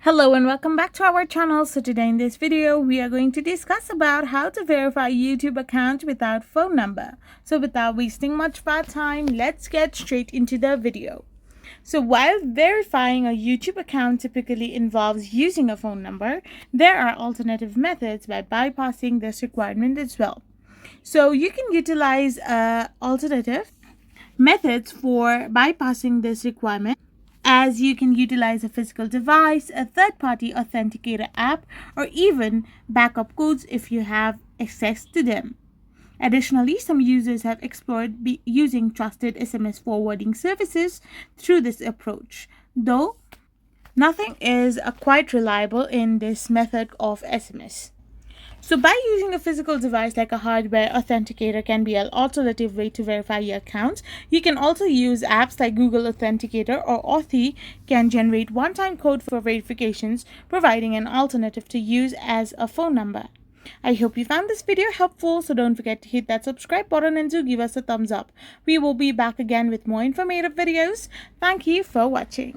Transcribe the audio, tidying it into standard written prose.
Hello and welcome back to our channel. So today in this video we are going to discuss about how to verify YouTube account without phone number. So without wasting much of our time, let's get straight into the video. So while verifying a YouTube account typically involves using a phone number, there are alternative methods by bypassing this requirement as well. So you can utilize alternative methods for bypassing this requirement, as you can utilize a physical device, a third-party authenticator app, or even backup codes if you have access to them. Additionally, some users have explored using trusted SMS forwarding services through this approach, though nothing is quite reliable in this method of SMS. So by using a physical device like a hardware authenticator can be an alternative way to verify your account. You can also use apps like Google Authenticator or Authy can generate one-time code for verifications, providing an alternative to use as a phone number. I hope you found this video helpful, so don't forget to hit that subscribe button and do give us a thumbs up. We will be back again with more informative videos. Thank you for watching.